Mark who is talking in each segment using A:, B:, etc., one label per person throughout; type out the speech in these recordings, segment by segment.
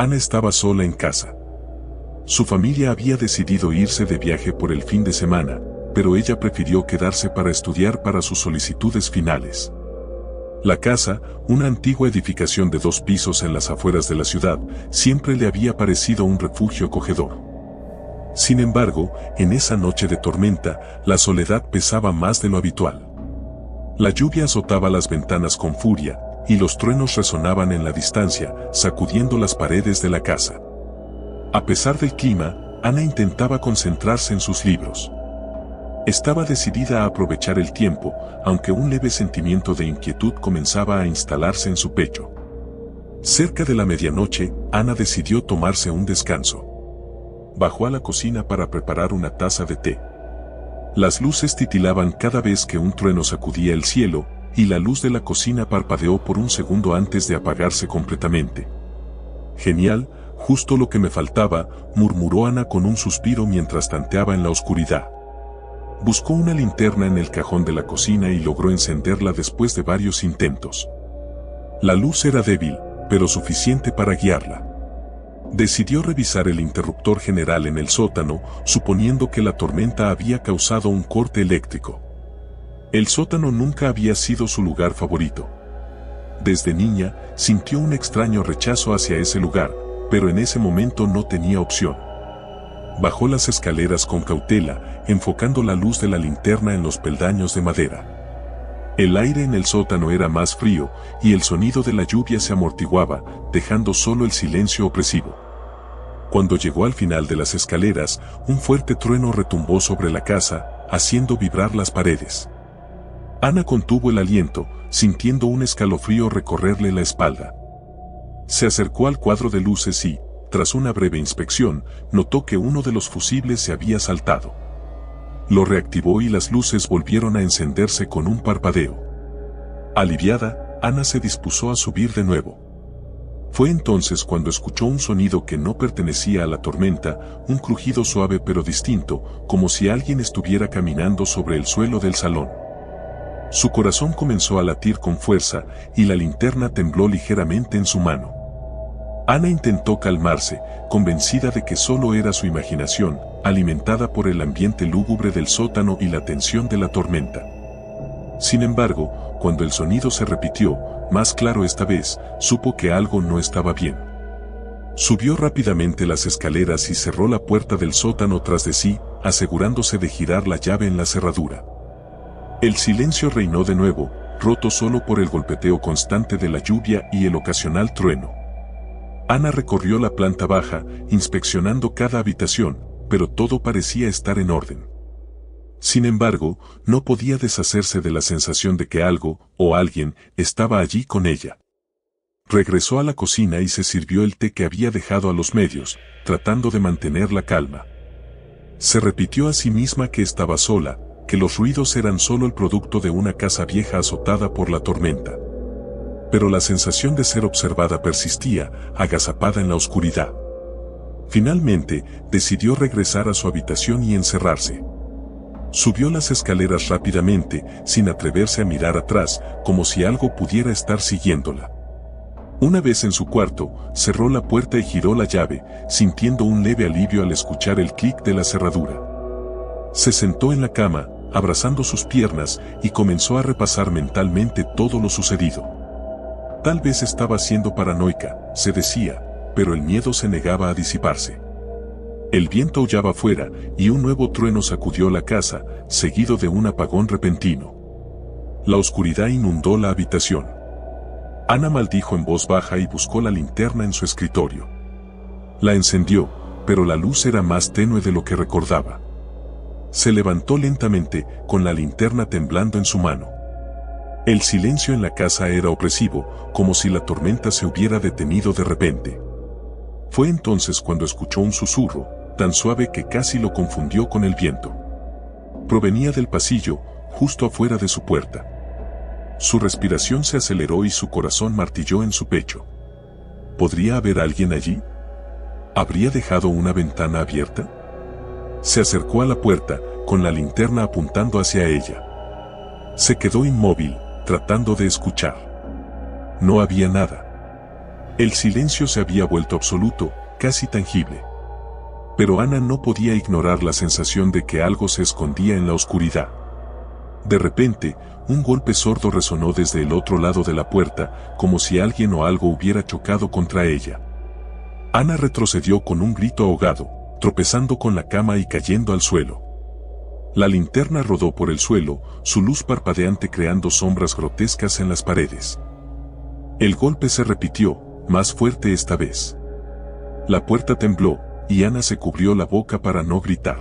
A: Ana estaba sola en casa. Su familia había decidido irse de viaje por el fin de semana, pero ella prefirió quedarse para estudiar para sus solicitudes finales. La casa, una antigua edificación de 2 pisos en las afueras de la ciudad, siempre le había parecido un refugio acogedor. Sin embargo, en esa noche de tormenta, la soledad pesaba más de lo habitual. La lluvia azotaba las ventanas con furia, y los truenos resonaban en la distancia, sacudiendo las paredes de la casa. A pesar del clima, Ana intentaba concentrarse en sus libros. Estaba decidida a aprovechar el tiempo, aunque un leve sentimiento de inquietud comenzaba a instalarse en su pecho. Cerca de la medianoche, Ana decidió tomarse un descanso. Bajó a la cocina para preparar una taza de té. Las luces titilaban cada vez que un trueno sacudía el cielo, y la luz de la cocina parpadeó por un segundo antes de apagarse completamente. «Genial, justo lo que me faltaba», murmuró Ana con un suspiro mientras tanteaba en la oscuridad. Buscó una linterna en el cajón de la cocina y logró encenderla después de varios intentos. La luz era débil, pero suficiente para guiarla. Decidió revisar el interruptor general en el sótano, suponiendo que la tormenta había causado un corte eléctrico. El sótano nunca había sido su lugar favorito. Desde niña, sintió un extraño rechazo hacia ese lugar, pero en ese momento no tenía opción. Bajó las escaleras con cautela, enfocando la luz de la linterna en los peldaños de madera. El aire en el sótano era más frío, y el sonido de la lluvia se amortiguaba, dejando solo el silencio opresivo. Cuando llegó al final de las escaleras, un fuerte trueno retumbó sobre la casa, haciendo vibrar las paredes. Ana contuvo el aliento, sintiendo un escalofrío recorrerle la espalda. Se acercó al cuadro de luces y, tras una breve inspección, notó que uno de los fusibles se había saltado. Lo reactivó y las luces volvieron a encenderse con un parpadeo. Aliviada, Ana se dispuso a subir de nuevo. Fue entonces cuando escuchó un sonido que no pertenecía a la tormenta, un crujido suave pero distinto, como si alguien estuviera caminando sobre el suelo del salón. Su corazón comenzó a latir con fuerza, y la linterna tembló ligeramente en su mano. Ana intentó calmarse, convencida de que solo era su imaginación, alimentada por el ambiente lúgubre del sótano y la tensión de la tormenta. Sin embargo, cuando el sonido se repitió, más claro esta vez, supo que algo no estaba bien. Subió rápidamente las escaleras y cerró la puerta del sótano tras de sí, asegurándose de girar la llave en la cerradura. El silencio reinó de nuevo, roto solo por el golpeteo constante de la lluvia y el ocasional trueno. Ana recorrió la planta baja, inspeccionando cada habitación, pero todo parecía estar en orden. Sin embargo, no podía deshacerse de la sensación de que algo, o alguien, estaba allí con ella. Regresó a la cocina y se sirvió el té que había dejado a los medios, tratando de mantener la calma. Se repitió a sí misma que estaba sola, que los ruidos eran solo el producto de una casa vieja azotada por la tormenta. Pero la sensación de ser observada persistía, agazapada en la oscuridad. Finalmente, decidió regresar a su habitación y encerrarse. Subió las escaleras rápidamente, sin atreverse a mirar atrás, como si algo pudiera estar siguiéndola. Una vez en su cuarto, cerró la puerta y giró la llave, sintiendo un leve alivio al escuchar el clic de la cerradura. Se sentó en la cama, abrazando sus piernas, y comenzó a repasar mentalmente todo lo sucedido. Tal vez estaba siendo paranoica, se decía, pero el miedo se negaba a disiparse. El viento aullaba afuera, y un nuevo trueno sacudió la casa, seguido de un apagón repentino. La oscuridad inundó la habitación. Ana maldijo en voz baja y buscó la linterna en su escritorio. La encendió, pero la luz era más tenue de lo que recordaba. Se levantó lentamente, con la linterna temblando en su mano. El silencio en la casa era opresivo, como si la tormenta se hubiera detenido de repente. Fue entonces cuando escuchó un susurro, tan suave que casi lo confundió con el viento. Provenía del pasillo, justo afuera de su puerta. Su respiración se aceleró y su corazón martilló en su pecho. ¿Podría haber alguien allí? ¿Habría dejado una ventana abierta? Se acercó a la puerta, con la linterna apuntando hacia ella. Se quedó inmóvil, tratando de escuchar. No había nada. El silencio se había vuelto absoluto, casi tangible. Pero Ana no podía ignorar la sensación de que algo se escondía en la oscuridad. De repente, un golpe sordo resonó desde el otro lado de la puerta, como si alguien o algo hubiera chocado contra ella. Ana retrocedió con un grito ahogado, tropezando con la cama y cayendo al suelo. La linterna rodó por el suelo, su luz parpadeante creando sombras grotescas en las paredes. El golpe se repitió, más fuerte esta vez. La puerta tembló, y Ana se cubrió la boca para no gritar.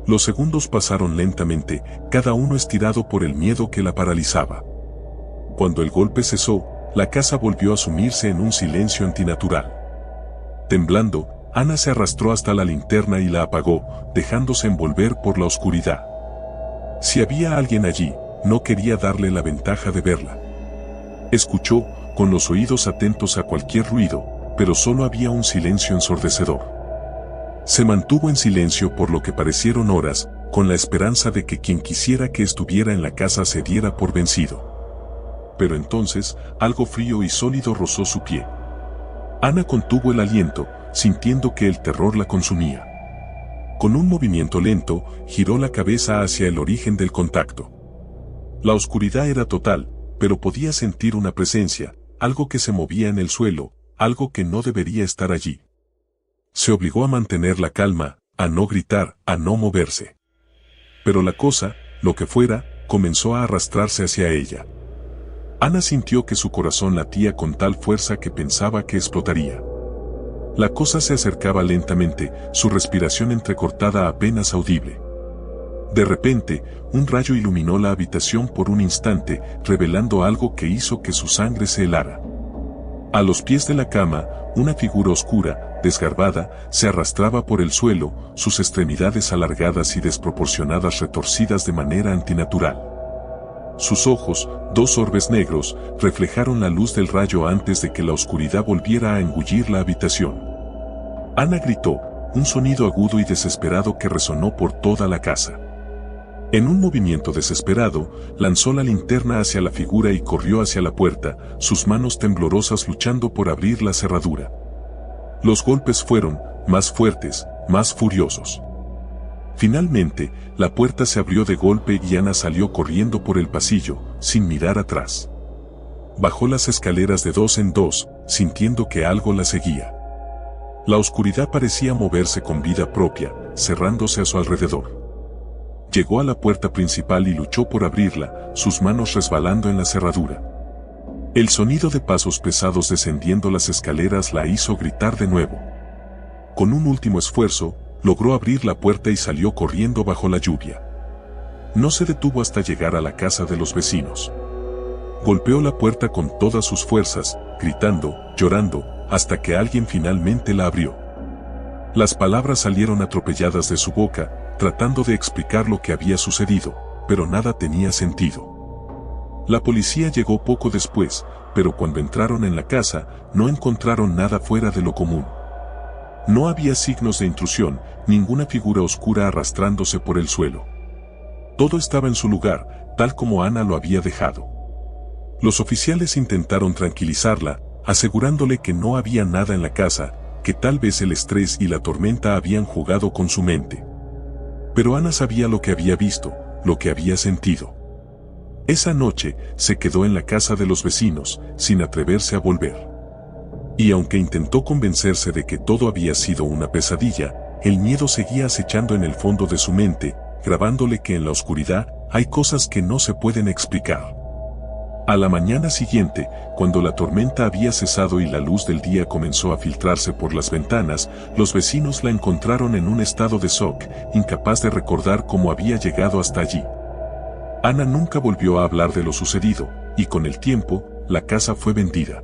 A: Los segundos pasaron lentamente, cada uno estirado por el miedo que la paralizaba. Cuando el golpe cesó, la casa volvió a sumirse en un silencio antinatural. Temblando, Ana se arrastró hasta la linterna y la apagó, dejándose envolver por la oscuridad. Si había alguien allí, no quería darle la ventaja de verla. Escuchó, con los oídos atentos a cualquier ruido, pero solo había un silencio ensordecedor. Se mantuvo en silencio por lo que parecieron horas, con la esperanza de que quien quisiera que estuviera en la casa se diera por vencido. Pero entonces, algo frío y sólido rozó su pie. Ana contuvo el aliento, sintiendo que el terror la consumía. Con un movimiento lento, giró la cabeza hacia el origen del contacto. La oscuridad era total, pero podía sentir una presencia, algo que se movía en el suelo, algo que no debería estar allí. Se obligó a mantener la calma, a no gritar, a no moverse. Pero la cosa, lo que fuera, comenzó a arrastrarse hacia ella. Ana sintió que su corazón latía con tal fuerza que pensaba que explotaría. La cosa se acercaba lentamente, su respiración entrecortada apenas audible. De repente, un rayo iluminó la habitación por un instante, revelando algo que hizo que su sangre se helara. A los pies de la cama, una figura oscura, desgarbada, se arrastraba por el suelo, sus extremidades alargadas y desproporcionadas retorcidas de manera antinatural. Sus ojos, dos orbes negros, reflejaron la luz del rayo antes de que la oscuridad volviera a engullir la habitación. Ana gritó, un sonido agudo y desesperado que resonó por toda la casa. En un movimiento desesperado, lanzó la linterna hacia la figura y corrió hacia la puerta, sus manos temblorosas luchando por abrir la cerradura. Los golpes fueron, más fuertes, más furiosos. Finalmente, la puerta se abrió de golpe y Ana salió corriendo por el pasillo, sin mirar atrás. Bajó las escaleras de dos en dos, sintiendo que algo la seguía. La oscuridad parecía moverse con vida propia, cerrándose a su alrededor. Llegó a la puerta principal y luchó por abrirla, sus manos resbalando en la cerradura. El sonido de pasos pesados descendiendo las escaleras la hizo gritar de nuevo. Con un último esfuerzo, logró abrir la puerta y salió corriendo bajo la lluvia. No se detuvo hasta llegar a la casa de los vecinos. Golpeó la puerta con todas sus fuerzas, gritando, llorando, hasta que alguien finalmente la abrió. Las palabras salieron atropelladas de su boca, tratando de explicar lo que había sucedido, pero nada tenía sentido. La policía llegó poco después, pero cuando entraron en la casa, no encontraron nada fuera de lo común. No había signos de intrusión, ninguna figura oscura arrastrándose por el suelo. Todo estaba en su lugar, tal como Ana lo había dejado. Los oficiales intentaron tranquilizarla, asegurándole que no había nada en la casa, que tal vez el estrés y la tormenta habían jugado con su mente. Pero Ana sabía lo que había visto, lo que había sentido. Esa noche, se quedó en la casa de los vecinos, sin atreverse a volver. Y aunque intentó convencerse de que todo había sido una pesadilla, el miedo seguía acechando en el fondo de su mente, grabándole que en la oscuridad hay cosas que no se pueden explicar. A la mañana siguiente, cuando la tormenta había cesado y la luz del día comenzó a filtrarse por las ventanas, los vecinos la encontraron en un estado de shock, incapaz de recordar cómo había llegado hasta allí. Ana nunca volvió a hablar de lo sucedido, y con el tiempo, la casa fue vendida.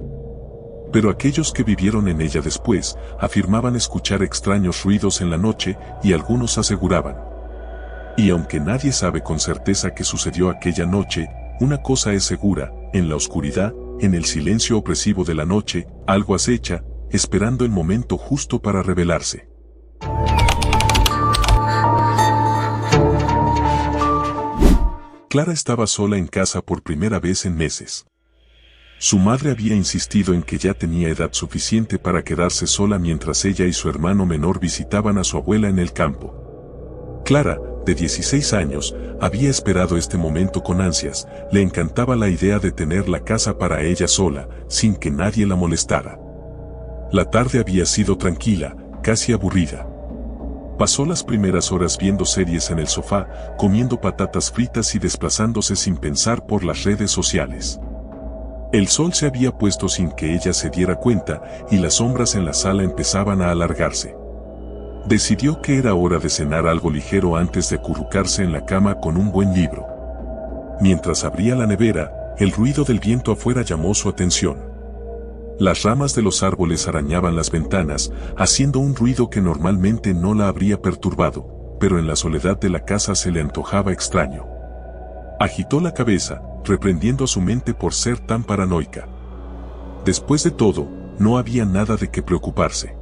A: Pero aquellos que vivieron en ella después, afirmaban escuchar extraños ruidos en la noche, y algunos aseguraban. Y aunque nadie sabe con certeza qué sucedió aquella noche, una cosa es segura, en la oscuridad, en el silencio opresivo de la noche, algo acecha, esperando el momento justo para revelarse. Clara estaba sola en casa por primera vez en meses. Su madre había insistido en que ya tenía edad suficiente para quedarse sola mientras ella y su hermano menor visitaban a su abuela en el campo. Clara, de 16 años, había esperado este momento con ansias. Le encantaba la idea de tener la casa para ella sola, sin que nadie la molestara. La tarde había sido tranquila, casi aburrida. Pasó las primeras horas viendo series en el sofá, comiendo patatas fritas y desplazándose sin pensar por las redes sociales. El sol se había puesto sin que ella se diera cuenta, y las sombras en la sala empezaban a alargarse. Decidió que era hora de cenar algo ligero antes de acurrucarse en la cama con un buen libro. Mientras abría la nevera, el ruido del viento afuera llamó su atención. Las ramas de los árboles arañaban las ventanas, haciendo un ruido que normalmente no la habría perturbado, pero en la soledad de la casa se le antojaba extraño. Agitó la cabeza, reprendiendo a su mente por ser tan paranoica. Después de todo, no había nada de qué preocuparse.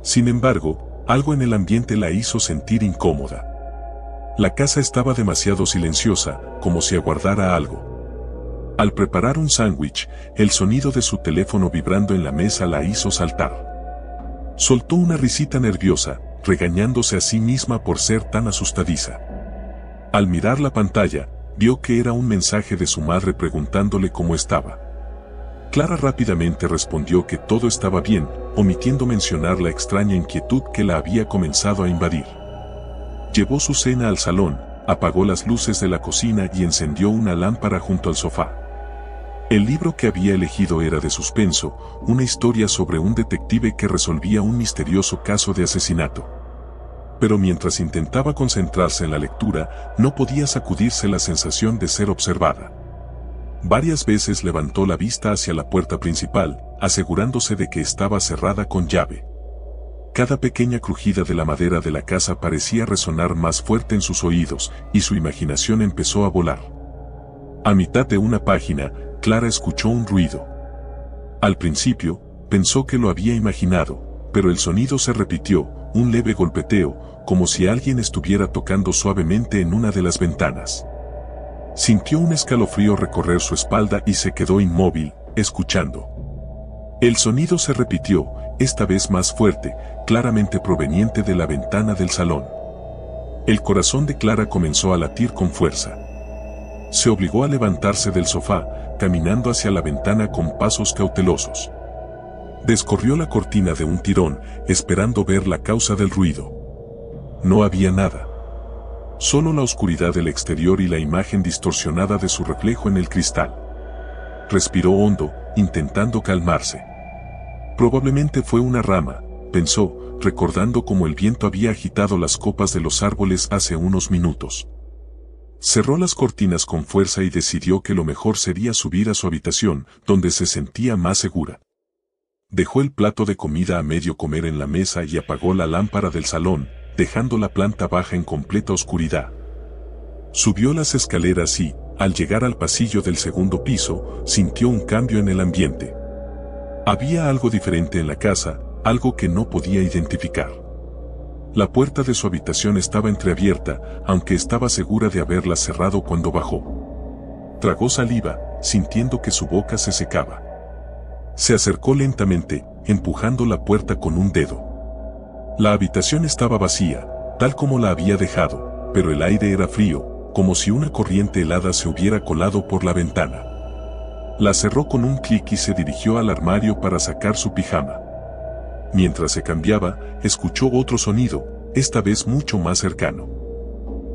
A: Sin embargo, algo en el ambiente la hizo sentir incómoda. La casa estaba demasiado silenciosa, como si aguardara algo. Al preparar un sándwich, el sonido de su teléfono vibrando en la mesa la hizo saltar. Soltó una risita nerviosa, regañándose a sí misma por ser tan asustadiza. Al mirar la pantalla, vio que era un mensaje de su madre preguntándole cómo estaba. Clara rápidamente respondió que todo estaba bien, omitiendo mencionar la extraña inquietud que la había comenzado a invadir. Llevó su cena al salón, apagó las luces de la cocina y encendió una lámpara junto al sofá. El libro que había elegido era de suspenso, una historia sobre un detective que resolvía un misterioso caso de asesinato. Pero mientras intentaba concentrarse en la lectura, no podía sacudirse la sensación de ser observada. Varias veces levantó la vista hacia la puerta principal, asegurándose de que estaba cerrada con llave. Cada pequeña crujida de la madera de la casa parecía resonar más fuerte en sus oídos, y su imaginación empezó a volar. A mitad de una página, Clara escuchó un ruido. Al principio, pensó que lo había imaginado, pero el sonido se repitió, un leve golpeteo, como si alguien estuviera tocando suavemente en una de las ventanas. Sintió un escalofrío recorrer su espalda y se quedó inmóvil, escuchando. El sonido se repitió, esta vez más fuerte, claramente proveniente de la ventana del salón. El corazón de Clara comenzó a latir con fuerza. Se obligó a levantarse del sofá, caminando hacia la ventana con pasos cautelosos. Descorrió la cortina de un tirón, esperando ver la causa del ruido. No había nada. Solo la oscuridad del exterior y la imagen distorsionada de su reflejo en el cristal. Respiró hondo, intentando calmarse. Probablemente fue una rama, pensó, recordando cómo el viento había agitado las copas de los árboles hace unos minutos. Cerró las cortinas con fuerza y decidió que lo mejor sería subir a su habitación, donde se sentía más segura. Dejó el plato de comida a medio comer en la mesa y apagó la lámpara del salón, dejando la planta baja en completa oscuridad. Subió las escaleras y, al llegar al pasillo del segundo piso, sintió un cambio en el ambiente. Había algo diferente en la casa, algo que no podía identificar. La puerta de su habitación estaba entreabierta, aunque estaba segura de haberla cerrado cuando bajó. Tragó saliva, sintiendo que su boca se secaba. Se acercó lentamente, empujando la puerta con un dedo. La habitación estaba vacía, tal como la había dejado, pero el aire era frío, como si una corriente helada se hubiera colado por la ventana. La cerró con un clic y se dirigió al armario para sacar su pijama. Mientras se cambiaba, escuchó otro sonido, esta vez mucho más cercano.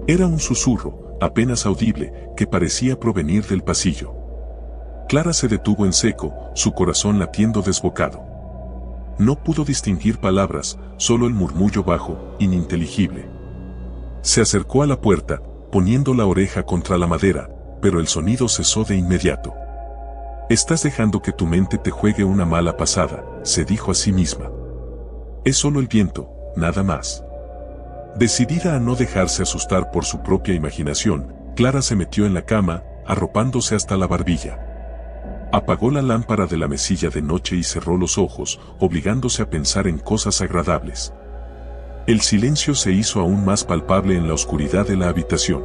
A: Era un susurro, apenas audible, que parecía provenir del pasillo. Clara se detuvo en seco, su corazón latiendo desbocado. No pudo distinguir palabras, solo el murmullo bajo, ininteligible. Se acercó a la puerta, poniendo la oreja contra la madera, pero el sonido cesó de inmediato. «Estás dejando que tu mente te juegue una mala pasada», se dijo a sí misma. «Es solo el viento, nada más». Decidida a no dejarse asustar por su propia imaginación, Clara se metió en la cama, arropándose hasta la barbilla. Apagó la lámpara de la mesilla de noche y cerró los ojos, obligándose a pensar en cosas agradables. El silencio se hizo aún más palpable en la oscuridad de la habitación.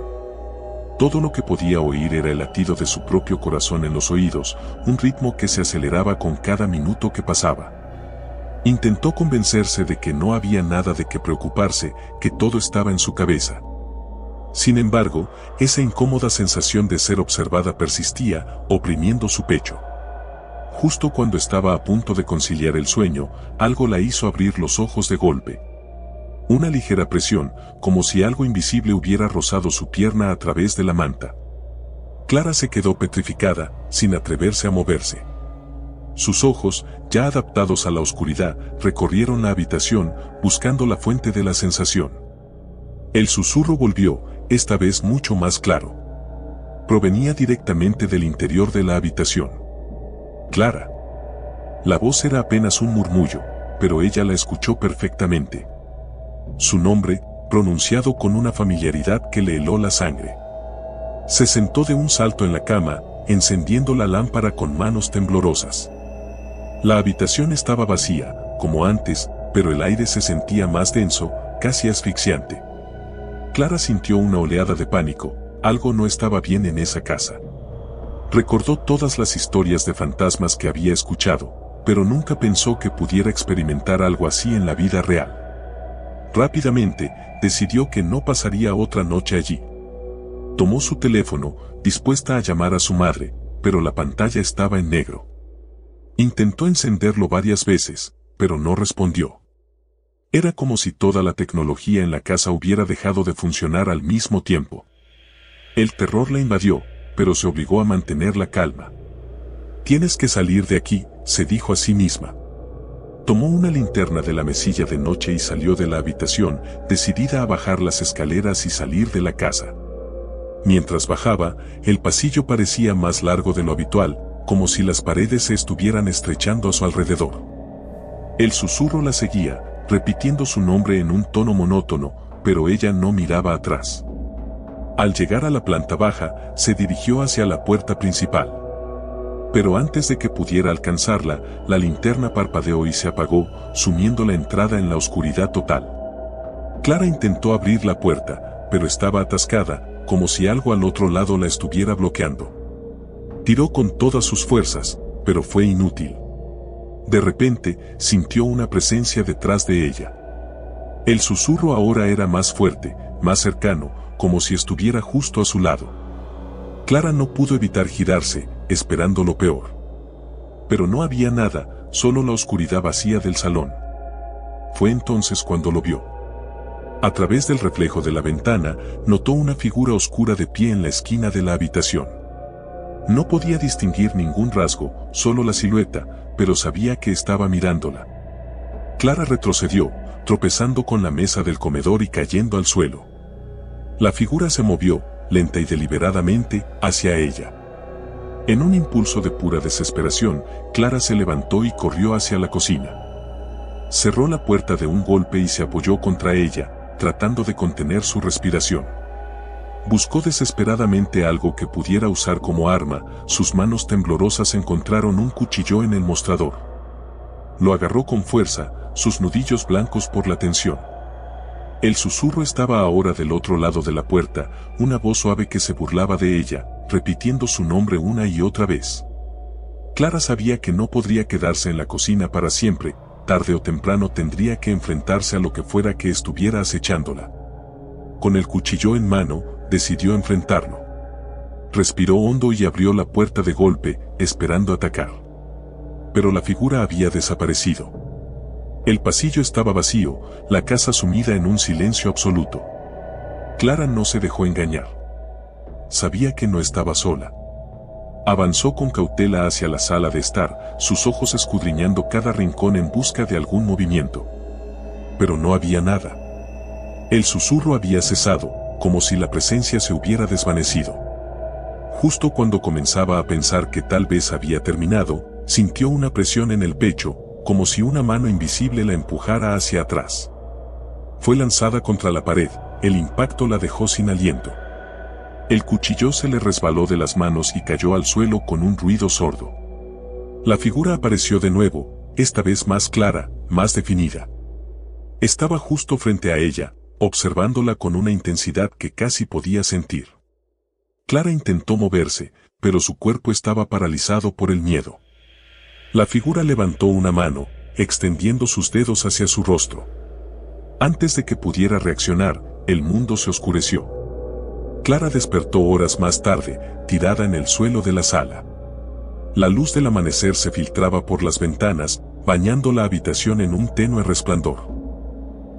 A: Todo lo que podía oír era el latido de su propio corazón en los oídos, un ritmo que se aceleraba con cada minuto que pasaba. Intentó convencerse de que no había nada de qué preocuparse, que todo estaba en su cabeza. Sin embargo, esa incómoda sensación de ser observada persistía, oprimiendo su pecho. Justo cuando estaba a punto de conciliar el sueño, algo la hizo abrir los ojos de golpe. Una ligera presión, como si algo invisible hubiera rozado su pierna a través de la manta. Clara se quedó petrificada, sin atreverse a moverse. Sus ojos, ya adaptados a la oscuridad, recorrieron la habitación, buscando la fuente de la sensación. El susurro volvió, esta vez mucho más claro. Provenía directamente del interior de la habitación. Clara. La voz era apenas un murmullo, pero ella la escuchó perfectamente. Su nombre, pronunciado con una familiaridad que le heló la sangre. Se sentó de un salto en la cama, encendiendo la lámpara con manos temblorosas. La habitación estaba vacía, como antes, pero el aire se sentía más denso, casi asfixiante. Clara sintió una oleada de pánico, algo no estaba bien en esa casa. Recordó todas las historias de fantasmas que había escuchado, pero nunca pensó que pudiera experimentar algo así en la vida real. Rápidamente, decidió que no pasaría otra noche allí. Tomó su teléfono, dispuesta a llamar a su madre, pero la pantalla estaba en negro. Intentó encenderlo varias veces, pero no respondió. Era como si toda la tecnología en la casa hubiera dejado de funcionar al mismo tiempo. El terror la invadió, pero se obligó a mantener la calma. «Tienes que salir de aquí», se dijo a sí misma. Tomó una linterna de la mesilla de noche y salió de la habitación, decidida a bajar las escaleras y salir de la casa. Mientras bajaba, el pasillo parecía más largo de lo habitual, como si las paredes se estuvieran estrechando a su alrededor. El susurro la seguía, repitiendo su nombre en un tono monótono, pero ella no miraba atrás. Al llegar a la planta baja, se dirigió hacia la puerta principal. Pero antes de que pudiera alcanzarla, la linterna parpadeó y se apagó, sumiendo la entrada en la oscuridad total. Clara intentó abrir la puerta, pero estaba atascada, como si algo al otro lado la estuviera bloqueando. Tiró con todas sus fuerzas, pero fue inútil. De repente, sintió una presencia detrás de ella. El susurro ahora era más fuerte, más cercano, como si estuviera justo a su lado. Clara no pudo evitar girarse, esperando lo peor. Pero no había nada, solo la oscuridad vacía del salón. Fue entonces cuando lo vio. A través del reflejo de la ventana, notó una figura oscura de pie en la esquina de la habitación. No podía distinguir ningún rasgo, solo la silueta, pero sabía que estaba mirándola. Clara retrocedió, tropezando con la mesa del comedor y cayendo al suelo. La figura se movió, lenta y deliberadamente, hacia ella. En un impulso de pura desesperación, Clara se levantó y corrió hacia la cocina. Cerró la puerta de un golpe y se apoyó contra ella, tratando de contener su respiración. Buscó desesperadamente algo que pudiera usar como arma, sus manos temblorosas encontraron un cuchillo en el mostrador. Lo agarró con fuerza, sus nudillos blancos por la tensión. El susurro estaba ahora del otro lado de la puerta, una voz suave que se burlaba de ella, repitiendo su nombre una y otra vez. Clara sabía que no podría quedarse en la cocina para siempre, tarde o temprano tendría que enfrentarse a lo que fuera que estuviera acechándola. Con el cuchillo en mano, decidió enfrentarlo. Respiró hondo y abrió la puerta de golpe, esperando atacar. Pero la figura había desaparecido. El pasillo estaba vacío, la casa sumida en un silencio absoluto. Clara no se dejó engañar. Sabía que no estaba sola. Avanzó con cautela hacia la sala de estar, sus ojos escudriñando cada rincón en busca de algún movimiento. Pero no había nada. El susurro había cesado, como si la presencia se hubiera desvanecido. Justo cuando comenzaba a pensar que tal vez había terminado, sintió una presión en el pecho, como si una mano invisible la empujara hacia atrás. Fue lanzada contra la pared, el impacto la dejó sin aliento. El cuchillo se le resbaló de las manos y cayó al suelo con un ruido sordo. La figura apareció de nuevo, esta vez más clara, más definida. Estaba justo frente a ella, observándola con una intensidad que casi podía sentir. Clara intentó moverse, pero su cuerpo estaba paralizado por el miedo. La figura levantó una mano, extendiendo sus dedos hacia su rostro. Antes de que pudiera reaccionar, el mundo se oscureció. Clara despertó horas más tarde, tirada en el suelo de la sala. La luz del amanecer se filtraba por las ventanas, bañando la habitación en un tenue resplandor.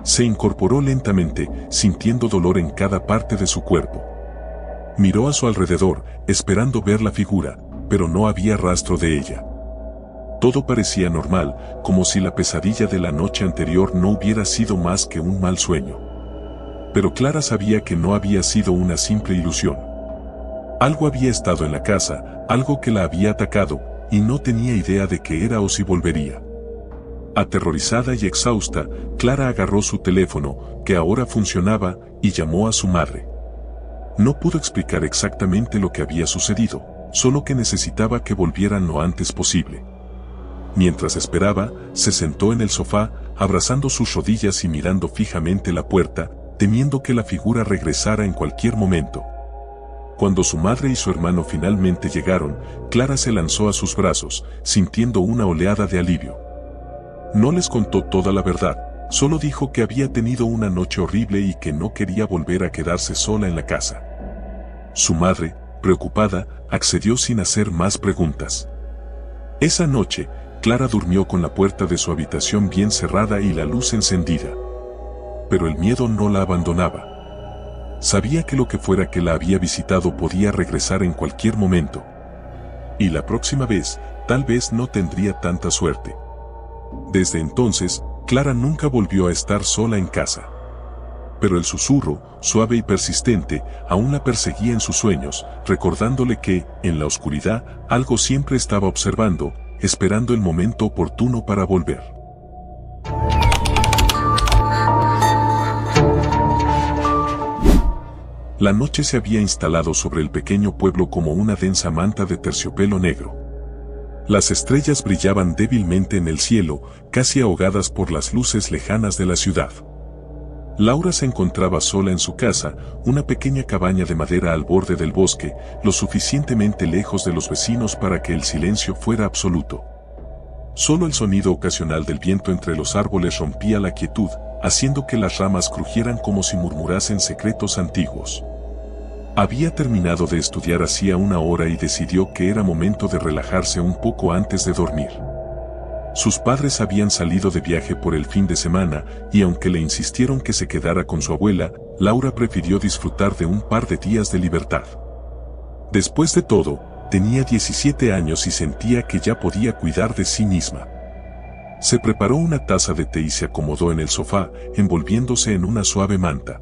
A: Se incorporó lentamente, sintiendo dolor en cada parte de su cuerpo. Miró a su alrededor, esperando ver la figura, pero no había rastro de ella. Todo parecía normal, como si la pesadilla de la noche anterior no hubiera sido más que un mal sueño. Pero Clara sabía que no había sido una simple ilusión. Algo había estado en la casa, algo que la había atacado, y no tenía idea de qué era o si volvería. Aterrorizada y exhausta, Clara agarró su teléfono, que ahora funcionaba, y llamó a su madre. No pudo explicar exactamente lo que había sucedido, solo que necesitaba que volvieran lo antes posible. Mientras esperaba, se sentó en el sofá, abrazando sus rodillas y mirando fijamente la puerta, temiendo que la figura regresara en cualquier momento. Cuando su madre y su hermano finalmente llegaron, Clara se lanzó a sus brazos, sintiendo una oleada de alivio. No les contó toda la verdad, solo dijo que había tenido una noche horrible y que no quería volver a quedarse sola en la casa. Su madre, preocupada, accedió sin hacer más preguntas. Esa noche, Clara durmió con la puerta de su habitación bien cerrada y la luz encendida. Pero el miedo no la abandonaba. Sabía que lo que fuera que la había visitado podía regresar en cualquier momento. Y la próxima vez, tal vez no tendría tanta suerte. Desde entonces, Clara nunca volvió a estar sola en casa. Pero el susurro, suave y persistente, aún la perseguía en sus sueños, recordándole que, en la oscuridad, algo siempre estaba observando, esperando el momento oportuno para volver. La noche se había instalado sobre el pequeño pueblo como una densa manta de terciopelo negro. Las estrellas brillaban débilmente en el cielo, casi ahogadas por las luces lejanas de la ciudad. Laura se encontraba sola en su casa, una pequeña cabaña de madera al borde del bosque, lo suficientemente lejos de los vecinos para que el silencio fuera absoluto. Solo el sonido ocasional del viento entre los árboles rompía la quietud, haciendo que las ramas crujieran como si murmurasen secretos antiguos. Había terminado de estudiar hacía una hora y decidió que era momento de relajarse un poco antes de dormir. Sus padres habían salido de viaje por el fin de semana, y aunque le insistieron que se quedara con su abuela, Laura prefirió disfrutar de un par de días de libertad. Después de todo, tenía 17 años y sentía que ya podía cuidar de sí misma. Se preparó una taza de té y se acomodó en el sofá, envolviéndose en una suave manta.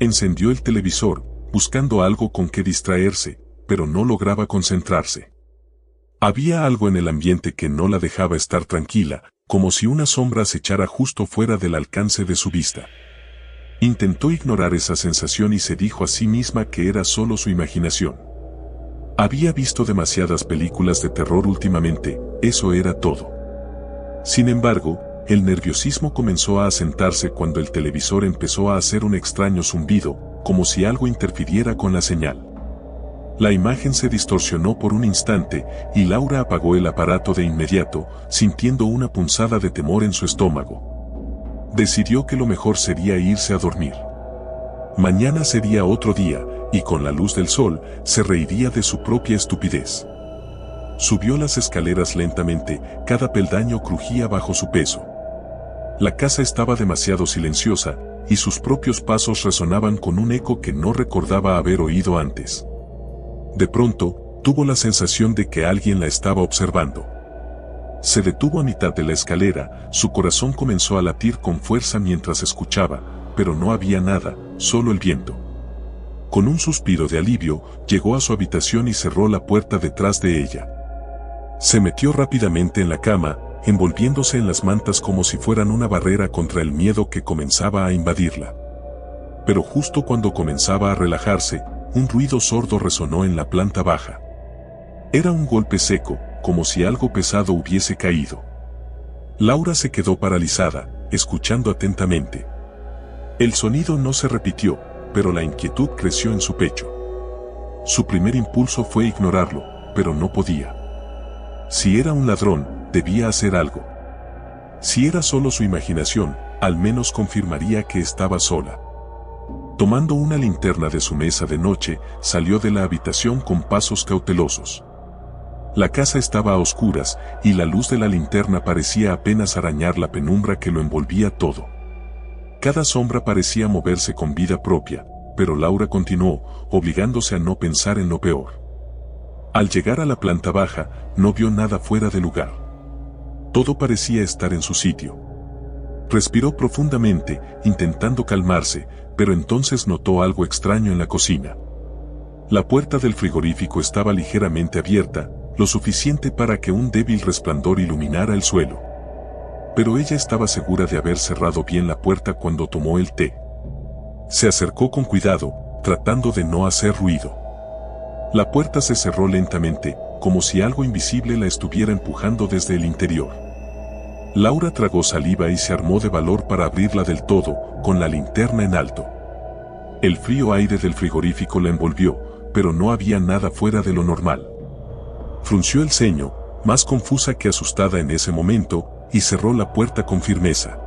A: Encendió el televisor, buscando algo con que distraerse, pero no lograba concentrarse. Había algo en el ambiente que no la dejaba estar tranquila, como si una sombra acechara justo fuera del alcance de su vista. Intentó ignorar esa sensación y se dijo a sí misma que era solo su imaginación. Había visto demasiadas películas de terror últimamente, eso era todo. Sin embargo, el nerviosismo comenzó a asentarse cuando el televisor empezó a hacer un extraño zumbido, como si algo interfiriera con la señal. La imagen se distorsionó por un instante, y Laura apagó el aparato de inmediato, sintiendo una punzada de temor en su estómago. Decidió que lo mejor sería irse a dormir. Mañana sería otro día, y con la luz del sol, se reiría de su propia estupidez. Subió las escaleras lentamente, cada peldaño crujía bajo su peso. La casa estaba demasiado silenciosa, y sus propios pasos resonaban con un eco que no recordaba haber oído antes. De pronto, tuvo la sensación de que alguien la estaba observando. Se detuvo a mitad de la escalera, su corazón comenzó a latir con fuerza mientras escuchaba, pero no había nada, solo el viento. Con un suspiro de alivio, llegó a su habitación y cerró la puerta detrás de ella. Se metió rápidamente en la cama, envolviéndose en las mantas como si fueran una barrera contra el miedo que comenzaba a invadirla. Pero justo cuando comenzaba a relajarse, un ruido sordo resonó en la planta baja. Era un golpe seco, como si algo pesado hubiese caído. Laura se quedó paralizada, escuchando atentamente. El sonido no se repitió, pero la inquietud creció en su pecho. Su primer impulso fue ignorarlo, pero no podía. Si era un ladrón, debía hacer algo. Si era solo su imaginación, al menos confirmaría que estaba sola. Tomando una linterna de su mesa de noche, salió de la habitación con pasos cautelosos. La casa estaba a oscuras, y la luz de la linterna parecía apenas arañar la penumbra que lo envolvía todo. Cada sombra parecía moverse con vida propia, pero Laura continuó, obligándose a no pensar en lo peor. Al llegar a la planta baja, no vio nada fuera de lugar. Todo parecía estar en su sitio. Respiró profundamente, intentando calmarse, pero entonces notó algo extraño en la cocina. La puerta del frigorífico estaba ligeramente abierta, lo suficiente para que un débil resplandor iluminara el suelo. Pero ella estaba segura de haber cerrado bien la puerta cuando tomó el té. Se acercó con cuidado, tratando de no hacer ruido. La puerta se cerró lentamente, como si algo invisible la estuviera empujando desde el interior. Laura tragó saliva y se armó de valor para abrirla del todo, con la linterna en alto. El frío aire del frigorífico la envolvió, pero no había nada fuera de lo normal. Frunció el ceño, más confusa que asustada en ese momento, y cerró la puerta con firmeza.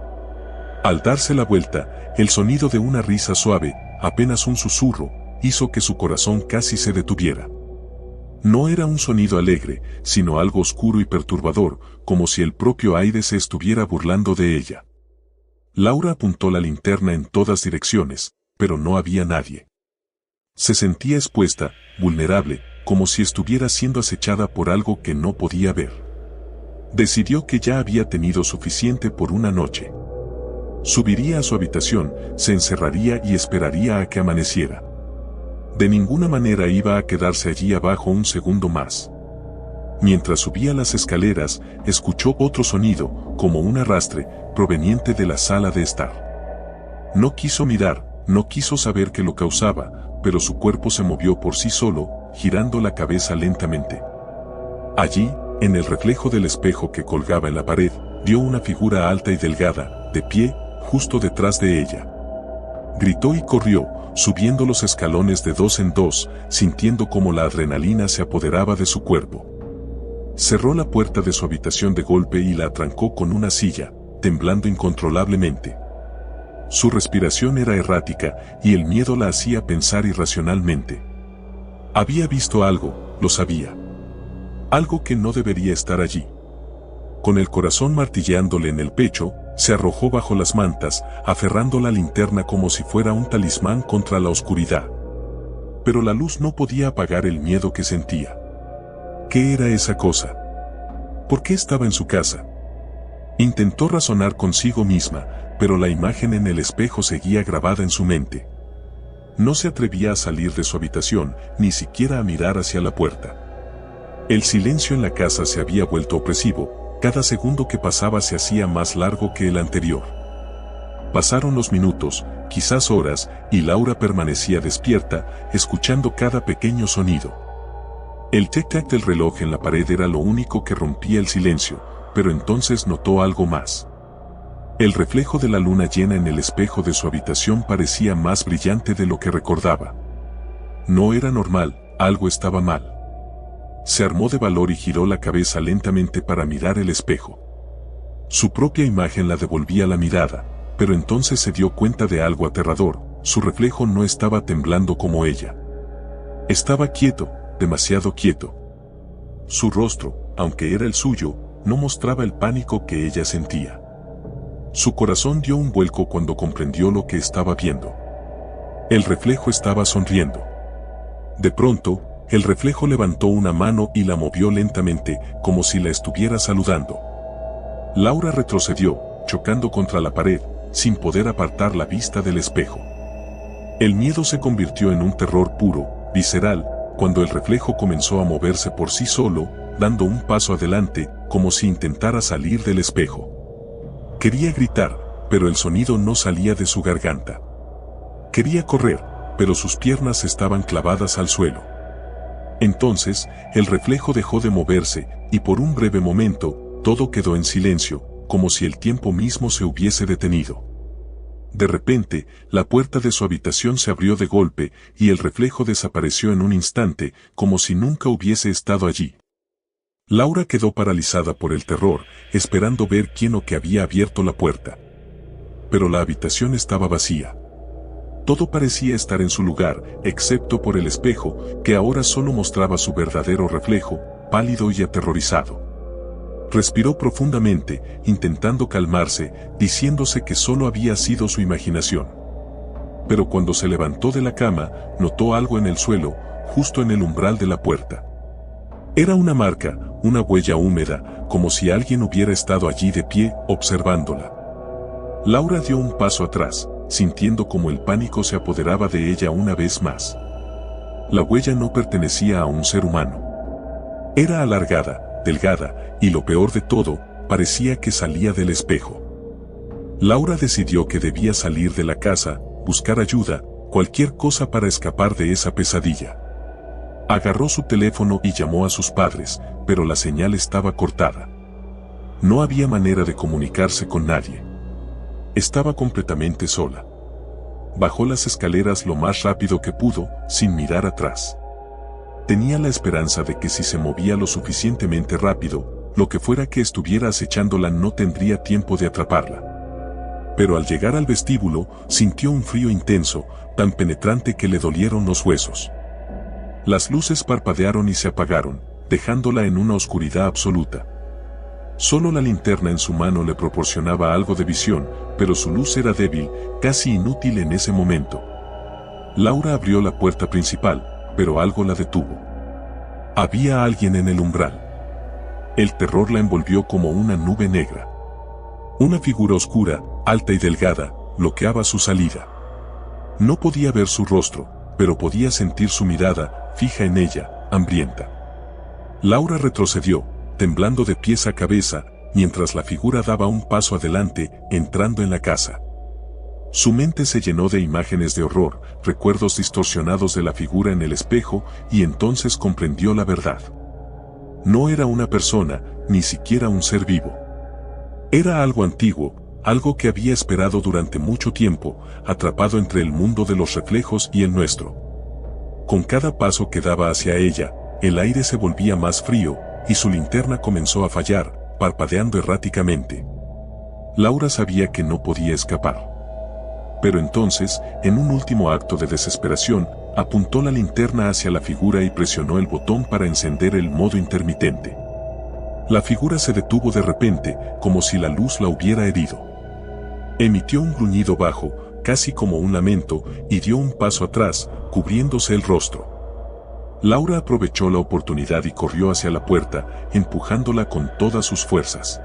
A: Al darse la vuelta, el sonido de una risa suave, apenas un susurro, hizo que su corazón casi se detuviera. No era un sonido alegre, sino algo oscuro y perturbador, como si el propio aire se estuviera burlando de ella. Laura apuntó la linterna en todas direcciones, pero no había nadie. Se sentía expuesta, vulnerable, como si estuviera siendo acechada por algo que no podía ver. Decidió que ya había tenido suficiente por una noche. Subiría a su habitación, se encerraría y esperaría a que amaneciera. De ninguna manera iba a quedarse allí abajo un segundo más. Mientras subía las escaleras, escuchó otro sonido, como un arrastre, proveniente de la sala de estar. No quiso mirar, no quiso saber qué lo causaba, pero su cuerpo se movió por sí solo, girando la cabeza lentamente. Allí, en el reflejo del espejo que colgaba en la pared, vio una figura alta y delgada, de pie, justo detrás de ella. Gritó y corrió, subiendo los escalones de dos en dos, sintiendo como la adrenalina se apoderaba de su cuerpo. Cerró la puerta de su habitación de golpe y la atrancó con una silla, temblando incontrolablemente. Su respiración era errática, y el miedo la hacía pensar irracionalmente. Había visto algo, lo sabía. Algo que no debería estar allí. Con el corazón martilleándole en el pecho, se arrojó bajo las mantas, aferrando la linterna como si fuera un talismán contra la oscuridad. Pero la luz no podía apagar el miedo que sentía. ¿Qué era esa cosa? ¿Por qué estaba en su casa? Intentó razonar consigo misma, pero la imagen en el espejo seguía grabada en su mente. No se atrevía a salir de su habitación, ni siquiera a mirar hacia la puerta. El silencio en la casa se había vuelto opresivo, cada segundo que pasaba se hacía más largo que el anterior. Pasaron los minutos, quizás horas, y Laura permanecía despierta, escuchando cada pequeño sonido. El tic-tac del reloj en la pared era lo único que rompía el silencio, pero entonces notó algo más. El reflejo de la luna llena en el espejo de su habitación parecía más brillante de lo que recordaba. No era normal, algo estaba mal. Se armó de valor y giró la cabeza lentamente para mirar el espejo. Su propia imagen la devolvía la mirada, pero entonces se dio cuenta de algo aterrador: su reflejo no estaba temblando como ella. Estaba quieto, demasiado quieto. Su rostro, aunque era el suyo, no mostraba el pánico que ella sentía. Su corazón dio un vuelco cuando comprendió lo que estaba viendo. El reflejo estaba sonriendo. De pronto, el reflejo levantó una mano y la movió lentamente, como si la estuviera saludando. Laura retrocedió, chocando contra la pared, sin poder apartar la vista del espejo. El miedo se convirtió en un terror puro, visceral, cuando el reflejo comenzó a moverse por sí solo, dando un paso adelante, como si intentara salir del espejo. Quería gritar, pero el sonido no salía de su garganta. Quería correr, pero sus piernas estaban clavadas al suelo. Entonces, el reflejo dejó de moverse, y por un breve momento, todo quedó en silencio, como si el tiempo mismo se hubiese detenido. De repente, la puerta de su habitación se abrió de golpe y el reflejo desapareció en un instante, como si nunca hubiese estado allí. Laura quedó paralizada por el terror, esperando ver quién o qué había abierto la puerta. Pero la habitación estaba vacía. Todo parecía estar en su lugar, excepto por el espejo, que ahora solo mostraba su verdadero reflejo, pálido y aterrorizado. Respiró profundamente, intentando calmarse, diciéndose que solo había sido su imaginación. Pero cuando se levantó de la cama, notó algo en el suelo, justo en el umbral de la puerta. Era una marca, una huella húmeda, como si alguien hubiera estado allí de pie, observándola. Laura dio un paso atrás, sintiendo como el pánico se apoderaba de ella una vez más. La huella no pertenecía a un ser humano. Era alargada, delgada, y lo peor de todo, parecía que salía del espejo. Laura decidió que debía salir de la casa, buscar ayuda, cualquier cosa para escapar de esa pesadilla. Agarró su teléfono y llamó a sus padres, pero la señal estaba cortada. No había manera de comunicarse con nadie. Estaba completamente sola. Bajó las escaleras lo más rápido que pudo, sin mirar atrás. Tenía la esperanza de que si se movía lo suficientemente rápido, lo que fuera que estuviera acechándola no tendría tiempo de atraparla. Pero al llegar al vestíbulo, sintió un frío intenso, tan penetrante que le dolieron los huesos. Las luces parpadearon y se apagaron, dejándola en una oscuridad absoluta. Solo la linterna en su mano le proporcionaba algo de visión, pero su luz era débil, casi inútil en ese momento. Laura abrió la puerta principal, pero algo la detuvo. Había alguien en el umbral. El terror la envolvió como una nube negra. Una figura oscura, alta y delgada, bloqueaba su salida. No podía ver su rostro, pero podía sentir su mirada, fija en ella, hambrienta. Laura retrocedió, temblando de pies a cabeza, mientras la figura daba un paso adelante, entrando en la casa. Su mente se llenó de imágenes de horror, recuerdos distorsionados de la figura en el espejo, y entonces comprendió la verdad. No era una persona, ni siquiera un ser vivo. Era algo antiguo, algo que había esperado durante mucho tiempo, atrapado entre el mundo de los reflejos y el nuestro. Con cada paso que daba hacia ella, el aire se volvía más frío, y su linterna comenzó a fallar, parpadeando erráticamente. Laura sabía que no podía escapar. Pero entonces, en un último acto de desesperación, apuntó la linterna hacia la figura y presionó el botón para encender el modo intermitente. La figura se detuvo de repente, como si la luz la hubiera herido. Emitió un gruñido bajo, casi como un lamento, y dio un paso atrás, cubriéndose el rostro. Laura aprovechó la oportunidad y corrió hacia la puerta, empujándola con todas sus fuerzas.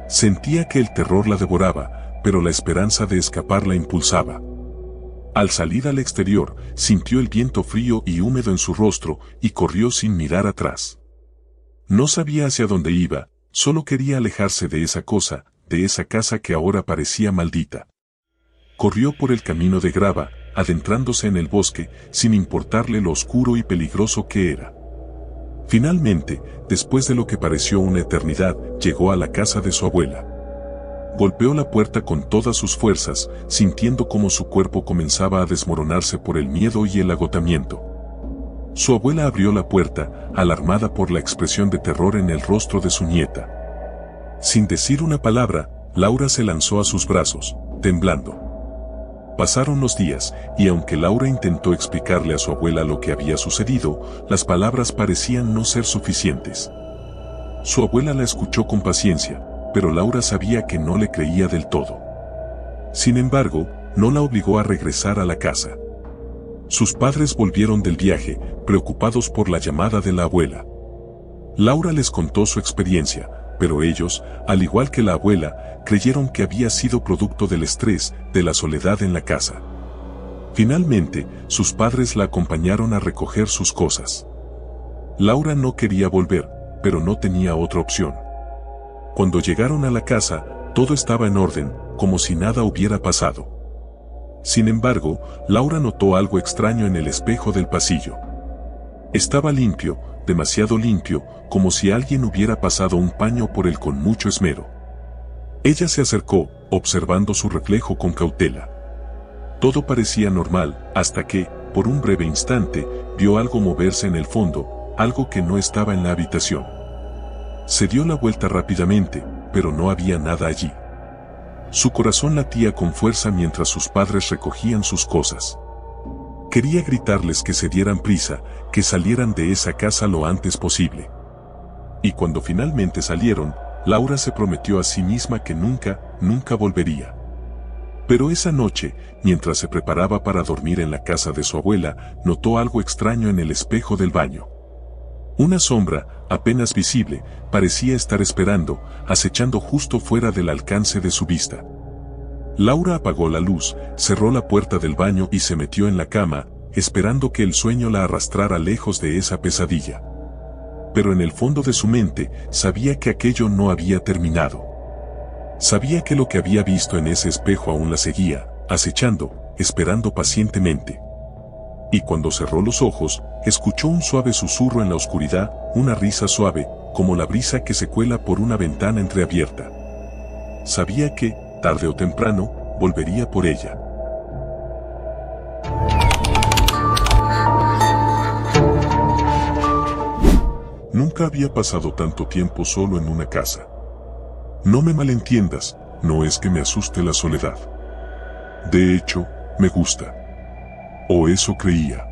A: Sentía que el terror la devoraba, pero la esperanza de escapar la impulsaba. Al salir al exterior, sintió el viento frío y húmedo en su rostro y corrió sin mirar atrás. No sabía hacia dónde iba, solo quería alejarse de esa cosa, de esa casa que ahora parecía maldita. Corrió por el camino de grava, adentrándose en el bosque, sin importarle lo oscuro y peligroso que era. Finalmente, después de lo que pareció una eternidad, llegó a la casa de su abuela. Golpeó la puerta con todas sus fuerzas, sintiendo cómo su cuerpo comenzaba a desmoronarse por el miedo y el agotamiento. Su abuela abrió la puerta, alarmada por la expresión de terror en el rostro de su nieta. Sin decir una palabra, Laura se lanzó a sus brazos, temblando. Pasaron los días, y aunque Laura intentó explicarle a su abuela lo que había sucedido, las palabras parecían no ser suficientes. Su abuela la escuchó con paciencia, pero Laura sabía que no le creía del todo. Sin embargo, no la obligó a regresar a la casa. Sus padres volvieron del viaje, preocupados por la llamada de la abuela. Laura les contó su experiencia, pero ellos, al igual que la abuela, creyeron que había sido producto del estrés, de la soledad en la casa. Finalmente, sus padres la acompañaron a recoger sus cosas. Laura no quería volver, pero no tenía otra opción. Cuando llegaron a la casa, todo estaba en orden, como si nada hubiera pasado. Sin embargo, Laura notó algo extraño en el espejo del pasillo. Estaba limpio, demasiado limpio, como si alguien hubiera pasado un paño por él con mucho esmero. Ella se acercó, observando su reflejo con cautela. Todo parecía normal, hasta que, por un breve instante, vio algo moverse en el fondo, algo que no estaba en la habitación. Se dio la vuelta rápidamente, pero no había nada allí. Su corazón latía con fuerza mientras sus padres recogían sus cosas. Quería gritarles que se dieran prisa, que salieran de esa casa lo antes posible. Y cuando finalmente salieron, Laura se prometió a sí misma que nunca volvería. Pero esa noche, mientras se preparaba para dormir en la casa de su abuela, notó algo extraño en el espejo del baño. Una sombra, apenas visible, parecía estar esperando, acechando justo fuera del alcance de su vista. Laura apagó la luz, cerró la puerta del baño y se metió en la cama, esperando que el sueño la arrastrara lejos de esa pesadilla. Pero en el fondo de su mente, sabía que aquello no había terminado. Sabía que lo que había visto en ese espejo aún la seguía, acechando, esperando pacientemente. Y cuando cerró los ojos, escuchó un suave susurro en la oscuridad, una risa suave, como la brisa que se cuela por una ventana entreabierta. Sabía que, tarde o temprano, volvería por ella. Nunca había pasado tanto tiempo solo en una casa. No me malentiendas, no es que me asuste la soledad. De hecho, me gusta. O eso creía.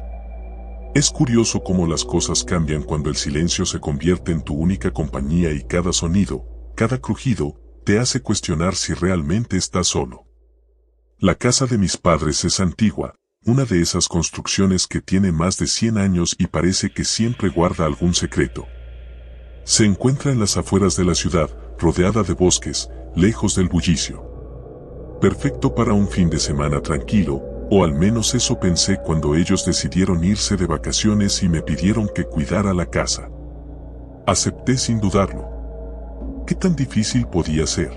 A: Es curioso cómo las cosas cambian cuando el silencio se convierte en tu única compañía y cada sonido, cada crujido, te hace cuestionar si realmente estás solo. La casa de mis padres es antigua, una de esas construcciones que tiene más de 100 años y parece que siempre guarda algún secreto. Se encuentra en las afueras de la ciudad, rodeada de bosques, lejos del bullicio. Perfecto para un fin de semana tranquilo, o al menos eso pensé cuando ellos decidieron irse de vacaciones y me pidieron que cuidara la casa. Acepté sin dudarlo. ¿Qué tan difícil podía ser?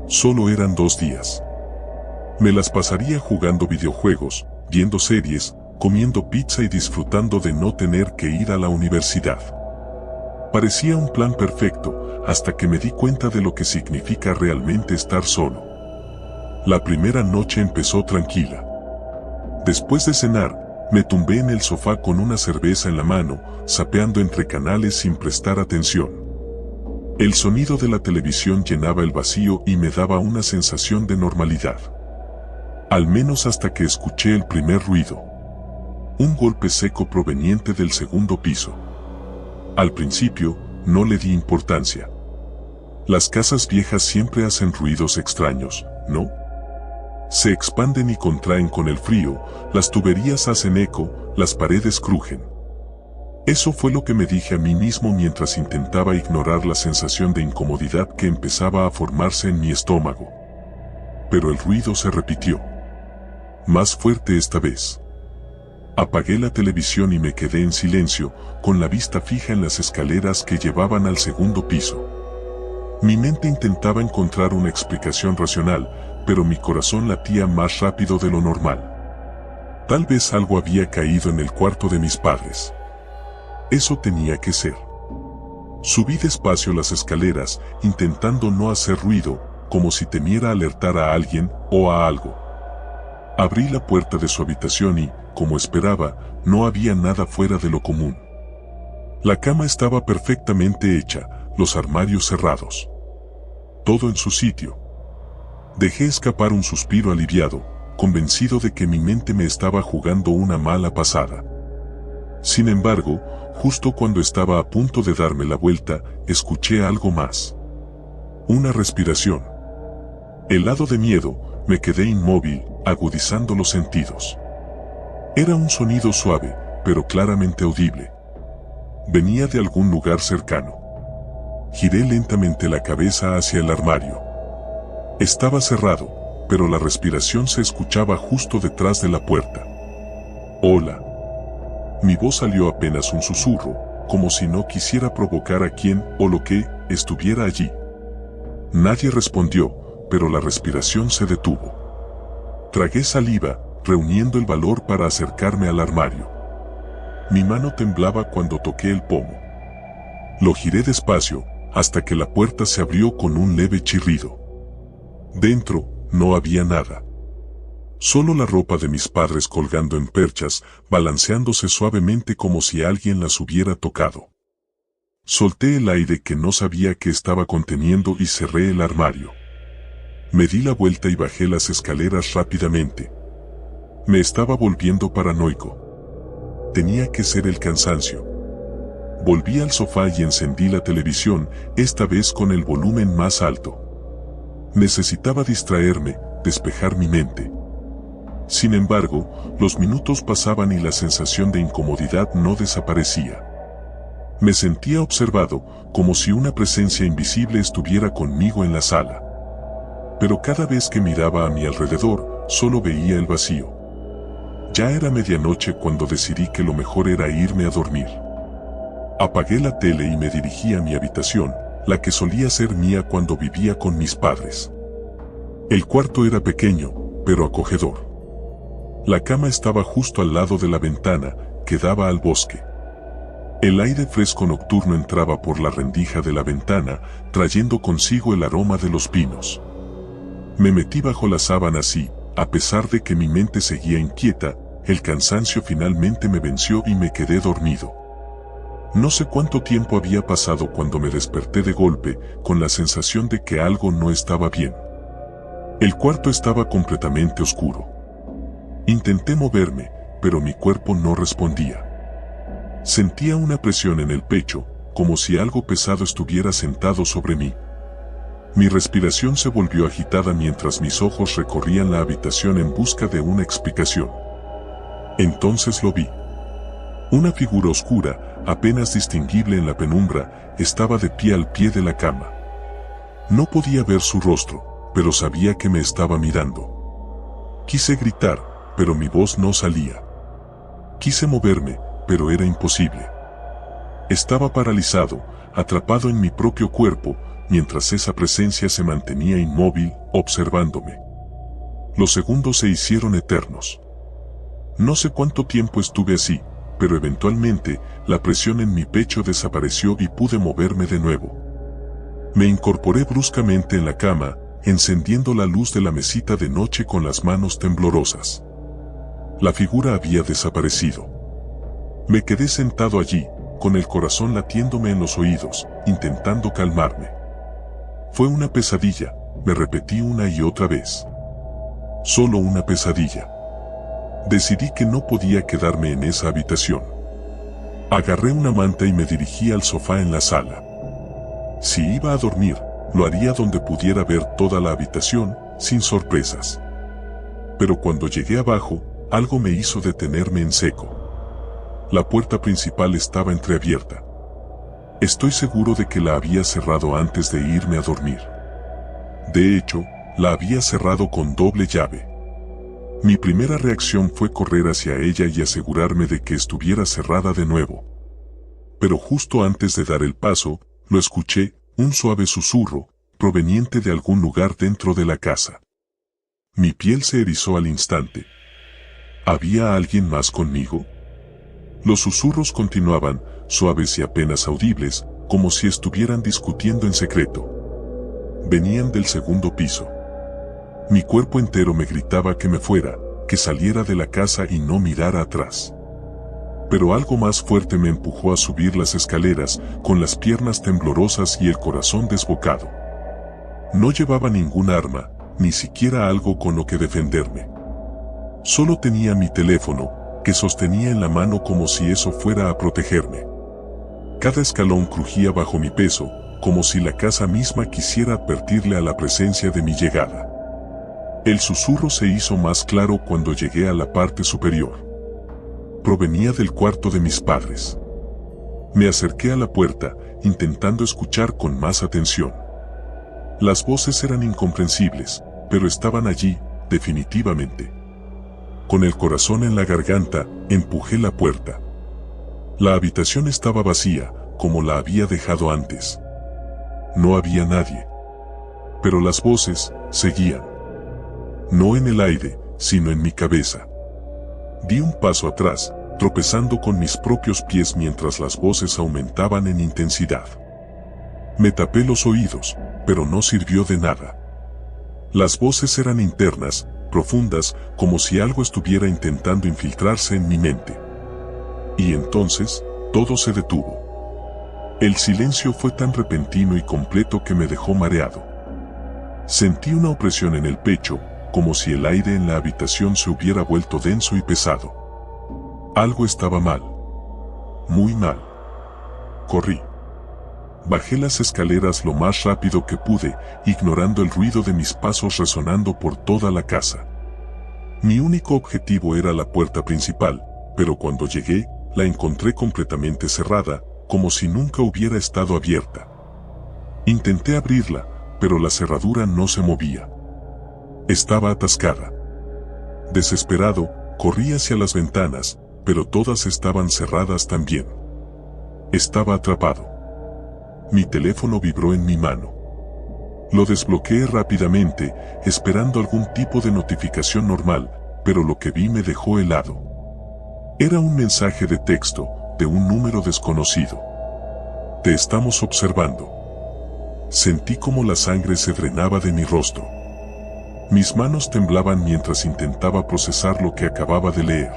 A: Solo eran 2 días. Me las pasaría jugando videojuegos, viendo series, comiendo pizza y disfrutando de no tener que ir a la universidad. Parecía un plan perfecto, hasta que me di cuenta de lo que significa realmente estar solo. La primera noche empezó tranquila. Después de cenar, me tumbé en el sofá con una cerveza en la mano, zapeando entre canales sin prestar atención. El sonido de la televisión llenaba el vacío y me daba una sensación de normalidad. Al menos hasta que escuché el primer ruido. Un golpe seco proveniente del segundo piso. Al principio, no le di importancia. Las casas viejas siempre hacen ruidos extraños, ¿no? Se expanden y contraen con el frío, las tuberías hacen eco, las paredes crujen. Eso fue lo que me dije a mí mismo mientras intentaba ignorar la sensación de incomodidad que empezaba a formarse en mi estómago. Pero el ruido se repitió. Más fuerte esta vez. Apagué la televisión y me quedé en silencio, con la vista fija en las escaleras que llevaban al segundo piso. Mi mente intentaba encontrar una explicación racional, pero mi corazón latía más rápido de lo normal. Tal vez algo había caído en el cuarto de mis padres. Eso tenía que ser. Subí despacio las escaleras, intentando no hacer ruido, como si temiera alertar a alguien o a algo. Abrí la puerta de su habitación y, como esperaba, no había nada fuera de lo común. La cama estaba perfectamente hecha, los armarios cerrados. Todo en su sitio. Dejé escapar un suspiro aliviado, convencido de que mi mente me estaba jugando una mala pasada. Sin embargo, justo cuando estaba a punto de darme la vuelta, escuché algo más. Una respiración. Helado de miedo, me quedé inmóvil, agudizando los sentidos. Era un sonido suave, pero claramente audible. Venía de algún lugar cercano. Giré lentamente la cabeza hacia el armario. Estaba cerrado, pero la respiración se escuchaba justo detrás de la puerta. Hola. Mi voz salió apenas un susurro, como si no quisiera provocar a quien o lo que estuviera allí. Nadie respondió, pero la respiración se detuvo. Tragué saliva, reuniendo el valor para acercarme al armario. Mi mano temblaba cuando toqué el pomo. Lo giré despacio, hasta que la puerta se abrió con un leve chirrido. Dentro, no había nada. Solo la ropa de mis padres colgando en perchas, balanceándose suavemente como si alguien las hubiera tocado. Solté el aire que no sabía que estaba conteniendo y cerré el armario. Me di la vuelta y bajé las escaleras rápidamente. Me estaba volviendo paranoico. Tenía que ser el cansancio. Volví al sofá y encendí la televisión, esta vez con el volumen más alto. Necesitaba distraerme, despejar mi mente. Sin embargo, los minutos pasaban y la sensación de incomodidad no desaparecía. Me sentía observado, como si una presencia invisible estuviera conmigo en la sala. Pero cada vez que miraba a mi alrededor, solo veía el vacío. Ya era medianoche cuando decidí que lo mejor era irme a dormir. Apagué la tele y me dirigí a mi habitación, la que solía ser mía cuando vivía con mis padres. El cuarto era pequeño, pero acogedor. La cama estaba justo al lado de la ventana, que daba al bosque. El aire fresco nocturno entraba por la rendija de la ventana, trayendo consigo el aroma de los pinos. Me metí bajo las sábanas y, a pesar de que mi mente seguía inquieta, el cansancio finalmente me venció y me quedé dormido. No sé cuánto tiempo había pasado cuando me desperté de golpe, con la sensación de que algo no estaba bien. El cuarto estaba completamente oscuro. Intenté moverme, pero mi cuerpo no respondía. Sentía una presión en el pecho, como si algo pesado estuviera sentado sobre mí. Mi respiración se volvió agitada mientras mis ojos recorrían la habitación en busca de una explicación. Entonces lo vi. Una figura oscura, apenas distinguible en la penumbra, estaba de pie al pie de la cama. No podía ver su rostro, pero sabía que me estaba mirando. Quise gritar, pero mi voz no salía. Quise moverme, pero era imposible. Estaba paralizado, atrapado en mi propio cuerpo, mientras esa presencia se mantenía inmóvil, observándome. Los segundos se hicieron eternos. No sé cuánto tiempo estuve así, pero eventualmente, la presión en mi pecho desapareció y pude moverme de nuevo. Me incorporé bruscamente en la cama, encendiendo la luz de la mesita de noche con las manos temblorosas. La figura había desaparecido. Me quedé sentado allí, con el corazón latiéndome en los oídos, intentando calmarme. Fue una pesadilla, me repetí una y otra vez. Solo una pesadilla. Decidí que no podía quedarme en esa habitación. Agarré una manta y me dirigí al sofá en la sala. Si iba a dormir, lo haría donde pudiera ver toda la habitación, sin sorpresas. Pero cuando llegué abajo, algo me hizo detenerme en seco. La puerta principal estaba entreabierta. Estoy seguro de que la había cerrado antes de irme a dormir. De hecho, la había cerrado con doble llave. Mi primera reacción fue correr hacia ella y asegurarme de que estuviera cerrada de nuevo. Pero justo antes de dar el paso, lo escuché, un suave susurro, proveniente de algún lugar dentro de la casa. Mi piel se erizó al instante. ¿Había alguien más conmigo? Los susurros continuaban, suaves y apenas audibles, como si estuvieran discutiendo en secreto. Venían del segundo piso. Mi cuerpo entero me gritaba que me fuera, que saliera de la casa y no mirara atrás. Pero algo más fuerte me empujó a subir las escaleras, con las piernas temblorosas y el corazón desbocado. No llevaba ningún arma, ni siquiera algo con lo que defenderme. Solo tenía mi teléfono, que sostenía en la mano como si eso fuera a protegerme. Cada escalón crujía bajo mi peso, como si la casa misma quisiera advertirle a la presencia de mi llegada. El susurro se hizo más claro cuando llegué a la parte superior. Provenía del cuarto de mis padres. Me acerqué a la puerta, intentando escuchar con más atención. Las voces eran incomprensibles, pero estaban allí, definitivamente. Con el corazón en la garganta, empujé la puerta. La habitación estaba vacía, como la había dejado antes. No había nadie. Pero las voces seguían. No en el aire, sino en mi cabeza. Di un paso atrás, tropezando con mis propios pies mientras las voces aumentaban en intensidad. Me tapé los oídos, pero no sirvió de nada. Las voces eran internas, profundas, como si algo estuviera intentando infiltrarse en mi mente. Y entonces, todo se detuvo. El silencio fue tan repentino y completo que me dejó mareado. Sentí una opresión en el pecho, como si el aire en la habitación se hubiera vuelto denso y pesado. Algo estaba mal. Muy mal. Corrí. Bajé las escaleras lo más rápido que pude, ignorando el ruido de mis pasos resonando por toda la casa. Mi único objetivo era la puerta principal, pero cuando llegué, la encontré completamente cerrada, como si nunca hubiera estado abierta. Intenté abrirla, pero la cerradura no se movía. Estaba atascada. Desesperado, corrí hacia las ventanas, pero todas estaban cerradas también. Estaba atrapado. Mi teléfono vibró en mi mano. Lo desbloqueé rápidamente, esperando algún tipo de notificación normal, pero lo que vi me dejó helado. Era un mensaje de texto, de un número desconocido. Te estamos observando. Sentí como la sangre se drenaba de mi rostro. Mis manos temblaban mientras intentaba procesar lo que acababa de leer.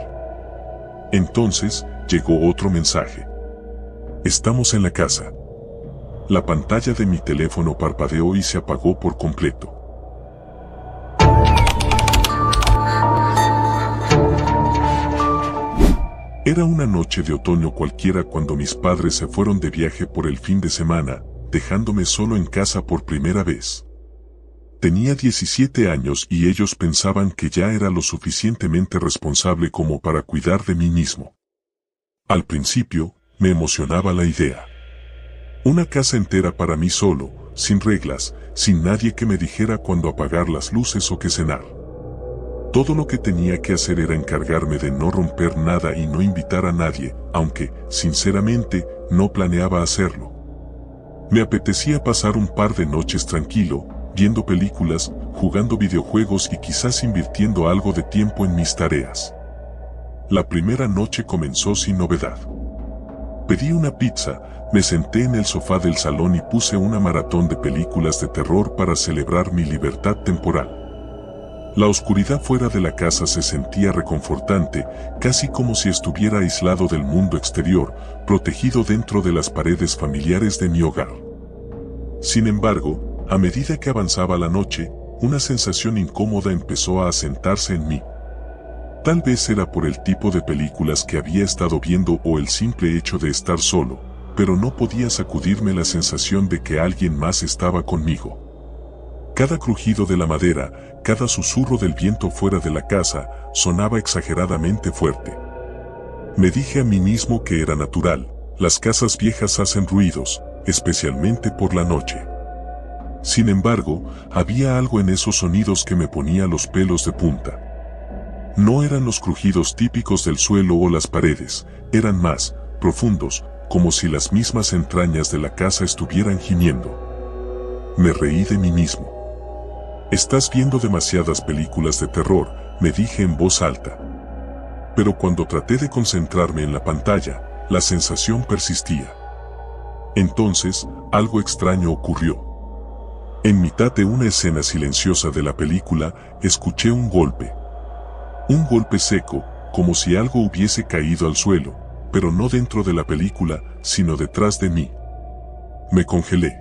A: Entonces, llegó otro mensaje. Estamos en la casa. La pantalla de mi teléfono parpadeó y se apagó por completo. Era una noche de otoño cualquiera cuando mis padres se fueron de viaje por el fin de semana, dejándome solo en casa por primera vez. Tenía 17 años y ellos pensaban que ya era lo suficientemente responsable como para cuidar de mí mismo. Al principio, me emocionaba la idea. Una casa entera para mí solo, sin reglas, sin nadie que me dijera cuándo apagar las luces o qué cenar. Todo lo que tenía que hacer era encargarme de no romper nada y no invitar a nadie, aunque, sinceramente, no planeaba hacerlo. Me apetecía pasar un par de noches tranquilo, viendo películas, jugando videojuegos y quizás invirtiendo algo de tiempo en mis tareas. La primera noche comenzó sin novedad. Pedí una pizza, me senté en el sofá del salón y puse una maratón de películas de terror para celebrar mi libertad temporal. La oscuridad fuera de la casa se sentía reconfortante, casi como si estuviera aislado del mundo exterior, protegido dentro de las paredes familiares de mi hogar. Sin embargo, a medida que avanzaba la noche, una sensación incómoda empezó a asentarse en mí. Tal vez era por el tipo de películas que había estado viendo o el simple hecho de estar solo, pero no podía sacudirme la sensación de que alguien más estaba conmigo. Cada crujido de la madera, cada susurro del viento fuera de la casa, sonaba exageradamente fuerte. Me dije a mí mismo que era natural, las casas viejas hacen ruidos, especialmente por la noche. Sin embargo, había algo en esos sonidos que me ponía los pelos de punta. No eran los crujidos típicos del suelo o las paredes, eran más profundos, como si las mismas entrañas de la casa estuvieran gimiendo. Me reí de mí mismo. Estás viendo demasiadas películas de terror, me dije en voz alta. Pero cuando traté de concentrarme en la pantalla, la sensación persistía. Entonces, algo extraño ocurrió. En mitad de una escena silenciosa de la película, escuché un golpe. Un golpe seco, como si algo hubiese caído al suelo, pero no dentro de la película, sino detrás de mí. Me congelé.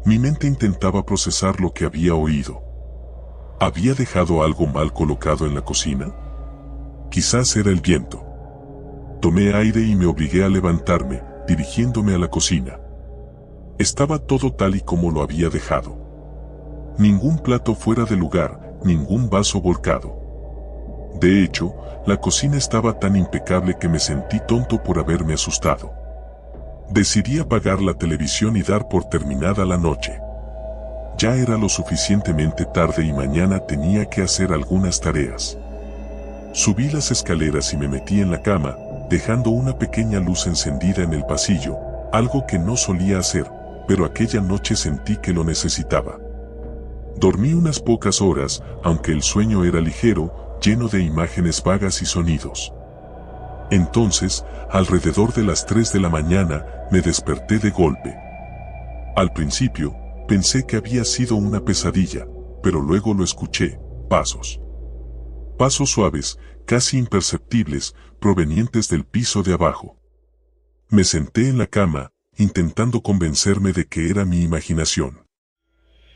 A: Mi mente intentaba procesar lo que había oído. ¿Había dejado algo mal colocado en la cocina? Quizás era el viento. Tomé aire y me obligué a levantarme, dirigiéndome a la cocina. Estaba todo tal y como lo había dejado. Ningún plato fuera de lugar, ningún vaso volcado. De hecho, la cocina estaba tan impecable que me sentí tonto por haberme asustado. Decidí apagar la televisión y dar por terminada la noche. Ya era lo suficientemente tarde y mañana tenía que hacer algunas tareas. Subí las escaleras y me metí en la cama, dejando una pequeña luz encendida en el pasillo, algo que no solía hacer, pero aquella noche sentí que lo necesitaba. Dormí unas pocas horas, aunque el sueño era ligero, lleno de imágenes vagas y sonidos. Entonces, alrededor de las 3 de la mañana, me desperté de golpe. Al principio, pensé que había sido una pesadilla, pero luego lo escuché, pasos. Pasos suaves, casi imperceptibles, provenientes del piso de abajo. Me senté en la cama, intentando convencerme de que era mi imaginación.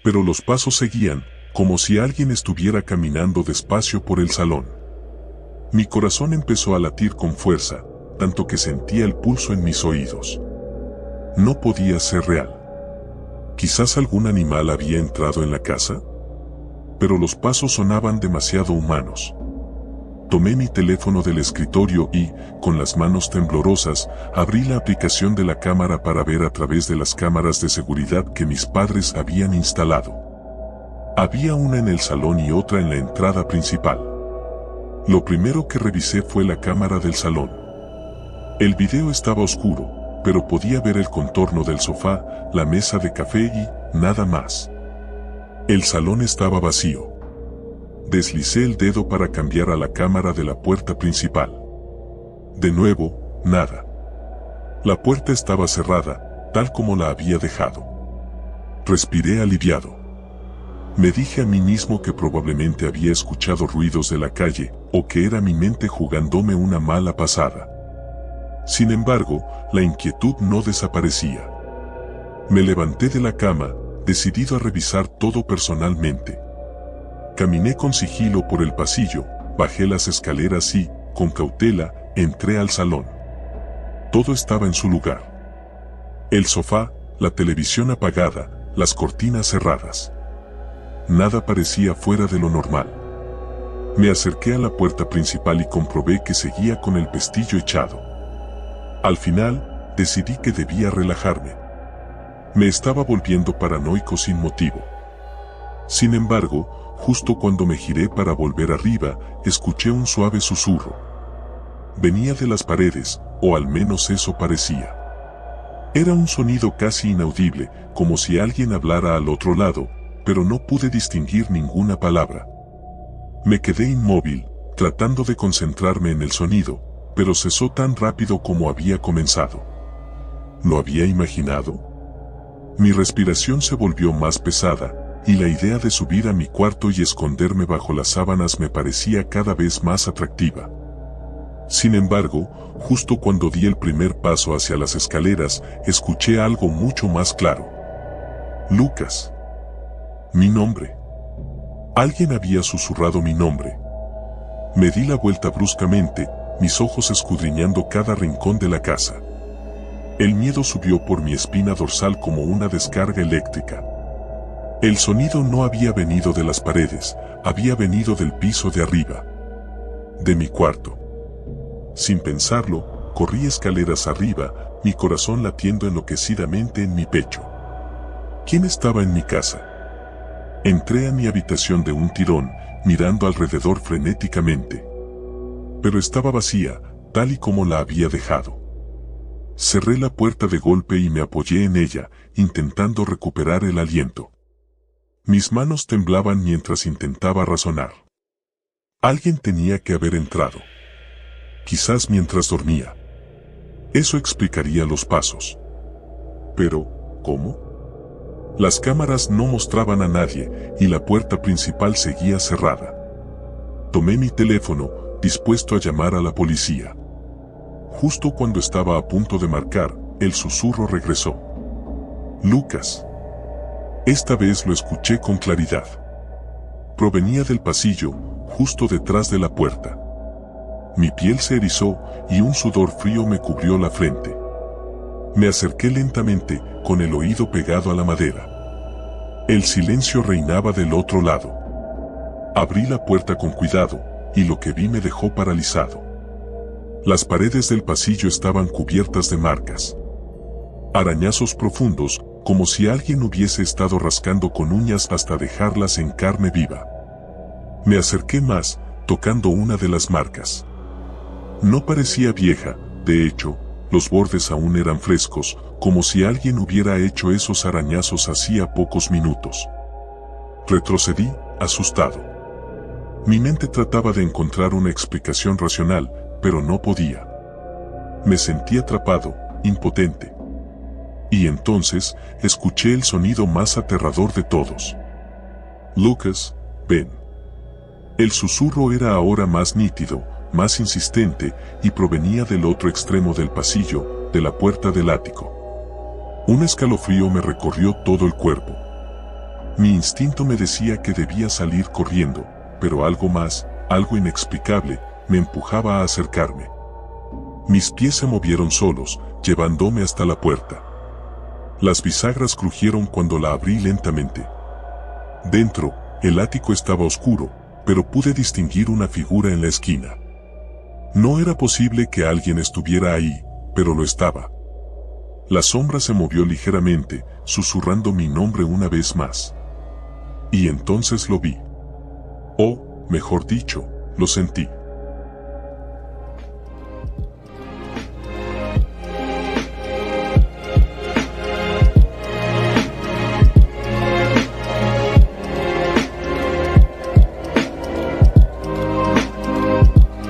A: Pero los pasos seguían, como si alguien estuviera caminando despacio por el salón. Mi corazón empezó a latir con fuerza, tanto que sentía el pulso en mis oídos. No podía ser real. ¿Quizás algún animal había entrado en la casa? Pero los pasos sonaban demasiado humanos. Tomé mi teléfono del escritorio y, con las manos temblorosas, abrí la aplicación de la cámara para ver a través de las cámaras de seguridad que mis padres habían instalado. Había una en el salón y otra en la entrada principal. Lo primero que revisé fue la cámara del salón. El video estaba oscuro, pero podía ver el contorno del sofá, la mesa de café y nada más. El salón estaba vacío. Deslicé el dedo para cambiar a la cámara de la puerta principal. De nuevo, nada. La puerta estaba cerrada, tal como la había dejado. Respiré aliviado. Me dije a mí mismo que probablemente había escuchado ruidos de la calle, o que era mi mente jugándome una mala pasada. Sin embargo, la inquietud no desaparecía. Me levanté de la cama, decidido a revisar todo personalmente. Caminé con sigilo por el pasillo, bajé las escaleras y, con cautela, entré al salón. Todo estaba en su lugar. El sofá, la televisión apagada, las cortinas cerradas. Nada parecía fuera de lo normal. Me acerqué a la puerta principal y comprobé que seguía con el pestillo echado. Al final, decidí que debía relajarme. Me estaba volviendo paranoico sin motivo. Sin embargo, justo cuando me giré para volver arriba, escuché un suave susurro. Venía de las paredes, o al menos eso parecía. Era un sonido casi inaudible, como si alguien hablara al otro lado, pero no pude distinguir ninguna palabra. Me quedé inmóvil, tratando de concentrarme en el sonido, pero cesó tan rápido como había comenzado. ¿Lo había imaginado? Mi respiración se volvió más pesada, y la idea de subir a mi cuarto y esconderme bajo las sábanas me parecía cada vez más atractiva. Sin embargo, justo cuando di el primer paso hacia las escaleras, escuché algo mucho más claro. Lucas. Mi nombre. Alguien había susurrado mi nombre. Me di la vuelta bruscamente, mis ojos escudriñando cada rincón de la casa. El miedo subió por mi espina dorsal como una descarga eléctrica. El sonido no había venido de las paredes, había venido del piso de arriba. De mi cuarto. Sin pensarlo, corrí escaleras arriba, mi corazón latiendo enloquecidamente en mi pecho. ¿Quién estaba en mi casa? Entré a mi habitación de un tirón, mirando alrededor frenéticamente. Pero estaba vacía, tal y como la había dejado. Cerré la puerta de golpe y me apoyé en ella, intentando recuperar el aliento. Mis manos temblaban mientras intentaba razonar. Alguien tenía que haber entrado. Quizás mientras dormía. Eso explicaría los pasos. Pero, ¿cómo? Las cámaras no mostraban a nadie, y la puerta principal seguía cerrada. Tomé mi teléfono, dispuesto a llamar a la policía. Justo cuando estaba a punto de marcar, el susurro regresó. Lucas. Esta vez lo escuché con claridad. Provenía del pasillo, justo detrás de la puerta. Mi piel se erizó y un sudor frío me cubrió la frente. Me acerqué lentamente, con el oído pegado a la madera. El silencio reinaba del otro lado. Abrí la puerta con cuidado, y lo que vi me dejó paralizado. Las paredes del pasillo estaban cubiertas de marcas. Arañazos profundos, como si alguien hubiese estado rascando con uñas hasta dejarlas en carne viva. Me acerqué más, tocando una de las marcas. No parecía vieja, de hecho, los bordes aún eran frescos, como si alguien hubiera hecho esos arañazos hacía pocos minutos. Retrocedí, asustado. Mi mente trataba de encontrar una explicación racional, pero no podía. Me sentí atrapado, impotente. Y entonces, escuché el sonido más aterrador de todos. Lucas, ven. El susurro era ahora más nítido, más insistente, y provenía del otro extremo del pasillo, de la puerta del ático. Un escalofrío me recorrió todo el cuerpo. Mi instinto me decía que debía salir corriendo, pero algo más, algo inexplicable, me empujaba a acercarme. Mis pies se movieron solos, llevándome hasta la puerta. Las bisagras crujieron cuando la abrí lentamente. Dentro, el ático estaba oscuro, pero pude distinguir una figura en la esquina. No era posible que alguien estuviera ahí, pero lo estaba. La sombra se movió ligeramente, susurrando mi nombre una vez más. Y entonces lo vi. O, mejor dicho, lo sentí.